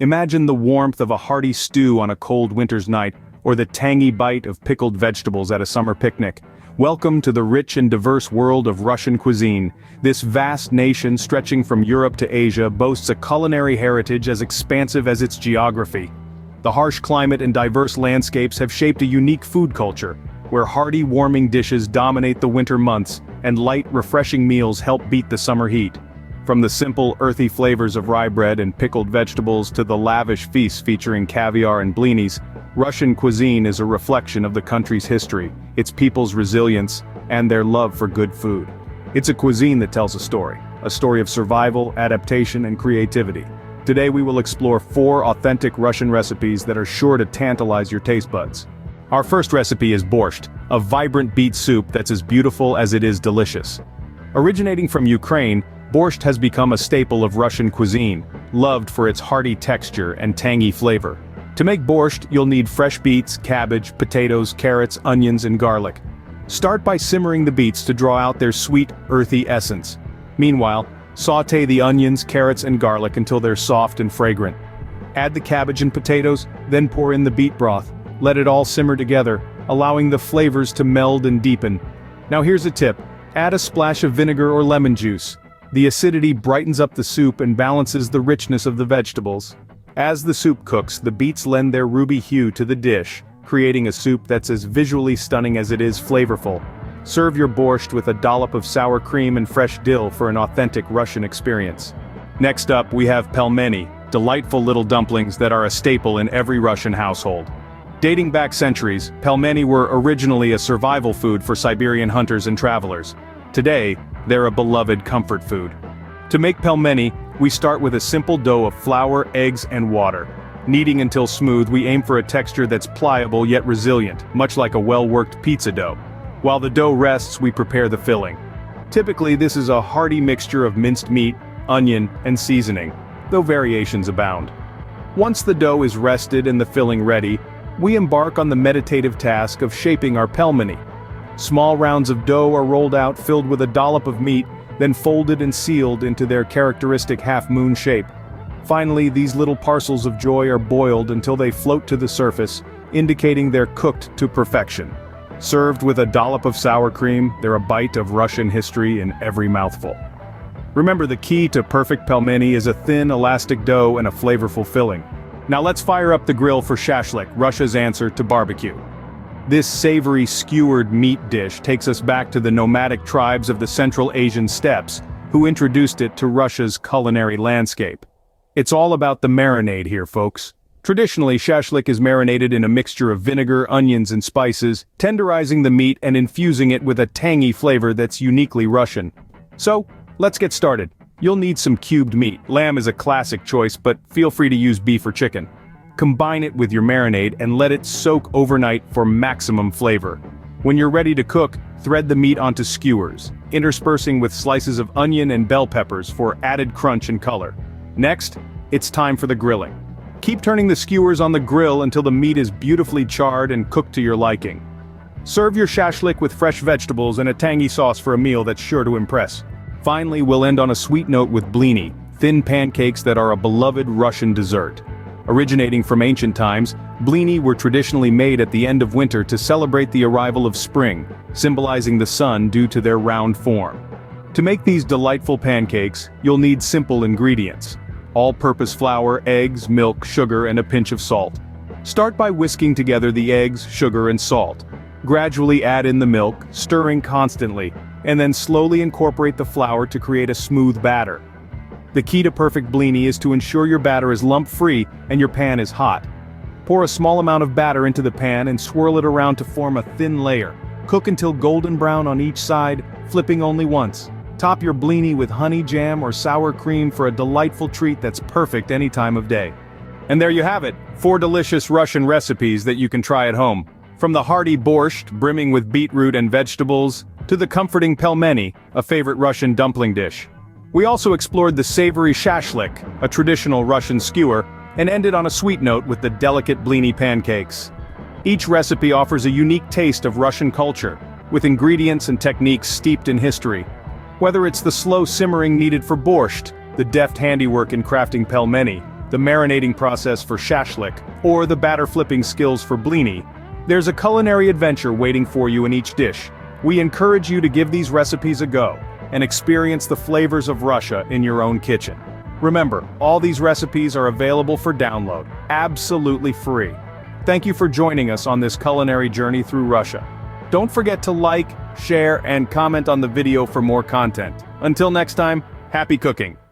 Imagine the warmth of a hearty stew on a cold winter's night, or the tangy bite of pickled vegetables at a summer picnic. Welcome to the rich and diverse world of Russian cuisine. This vast nation stretching from Europe to Asia boasts a culinary heritage as expansive as its geography. The harsh climate and diverse landscapes have shaped a unique food culture, where hearty, warming dishes dominate the winter months, and light, refreshing meals help beat the summer heat. From the simple, earthy flavors of rye bread and pickled vegetables to the lavish feasts featuring caviar and blinis, Russian cuisine is a reflection of the country's history, its people's resilience, and their love for good food. It's a cuisine that tells a story of survival, adaptation, and creativity. Today we will explore 4 authentic Russian recipes that are sure to tantalize your taste buds. Our first recipe is borscht, a vibrant beet soup that's as beautiful as it is delicious. Originating from Ukraine, borscht has become a staple of Russian cuisine, loved for its hearty texture and tangy flavor. To make borscht, you'll need fresh beets, cabbage, potatoes, carrots, onions, and garlic. Start by simmering the beets to draw out their sweet, earthy essence. Meanwhile, sauté the onions, carrots, and garlic until they're soft and fragrant. Add the cabbage and potatoes, then pour in the beet broth. Let it all simmer together, allowing the flavors to meld and deepen. Now here's a tip: add a splash of vinegar or lemon juice. The acidity brightens up the soup and balances the richness of the vegetables. As the soup cooks, the beets lend their ruby hue to the dish, creating a soup that's as visually stunning as it is flavorful. Serve your borscht with a dollop of sour cream and fresh dill for an authentic Russian experience. Next up, we have pelmeni, delightful little dumplings that are a staple in every Russian household. Dating back centuries, pelmeni were originally a survival food for Siberian hunters and travelers. Today, they're a beloved comfort food. To make pelmeni, we start with a simple dough of flour, eggs, and water. Kneading until smooth, we aim for a texture that's pliable yet resilient, much like a well-worked pizza dough. While the dough rests, we prepare the filling. Typically, this is a hearty mixture of minced meat, onion, and seasoning, though variations abound. Once the dough is rested and the filling ready, we embark on the meditative task of shaping our pelmeni. Small rounds of dough are rolled out filled with a dollop of meat, then folded and sealed into their characteristic half-moon shape. Finally, these little parcels of joy are boiled until they float to the surface, indicating they're cooked to perfection. Served with a dollop of sour cream, they're a bite of Russian history in every mouthful. Remember, the key to perfect pelmeni is a thin, elastic dough and a flavorful filling. Now let's fire up the grill for shashlik, Russia's answer to barbecue. This savory skewered meat dish takes us back to the nomadic tribes of the Central Asian steppes, who introduced it to Russia's culinary landscape. It's all about the marinade here, folks. Traditionally, shashlik is marinated in a mixture of vinegar, onions, and spices, tenderizing the meat and infusing it with a tangy flavor that's uniquely Russian. So, let's get started. You'll need some cubed meat. Lamb is a classic choice, but feel free to use beef or chicken. Combine it with your marinade and let it soak overnight for maximum flavor. When you're ready to cook, thread the meat onto skewers, interspersing with slices of onion and bell peppers for added crunch and color. Next, it's time for the grilling. Keep turning the skewers on the grill until the meat is beautifully charred and cooked to your liking. Serve your shashlik with fresh vegetables and a tangy sauce for a meal that's sure to impress. Finally, we'll end on a sweet note with blini, thin pancakes that are a beloved Russian dessert. Originating from ancient times, blini were traditionally made at the end of winter to celebrate the arrival of spring, symbolizing the sun due to their round form. To make these delightful pancakes, you'll need simple ingredients: all-purpose flour, eggs, milk, sugar, and a pinch of salt. Start by whisking together the eggs, sugar, and salt. Gradually add in the milk, stirring constantly, and then slowly incorporate the flour to create a smooth batter. The key to perfect blini is to ensure your batter is lump-free and your pan is hot. Pour a small amount of batter into the pan and swirl it around to form a thin layer. Cook until golden brown on each side, flipping only once. Top your blini with honey jam or sour cream for a delightful treat that's perfect any time of day. And there you have it, 4 delicious Russian recipes that you can try at home. From the hearty borscht, brimming with beetroot and vegetables, to the comforting pelmeni, a favorite Russian dumpling dish. We also explored the savory shashlik, a traditional Russian skewer, and ended on a sweet note with the delicate blini pancakes. Each recipe offers a unique taste of Russian culture, with ingredients and techniques steeped in history. Whether it's the slow simmering needed for borscht, the deft handiwork in crafting pelmeni, the marinating process for shashlik, or the batter flipping skills for blini, there's a culinary adventure waiting for you in each dish. We encourage you to give these recipes a go and experience the flavors of Russia in your own kitchen. Remember, all these recipes are available for download, absolutely free. Thank you for joining us on this culinary journey through Russia. Don't forget to like, share, and comment on the video for more content. Until next time, happy cooking!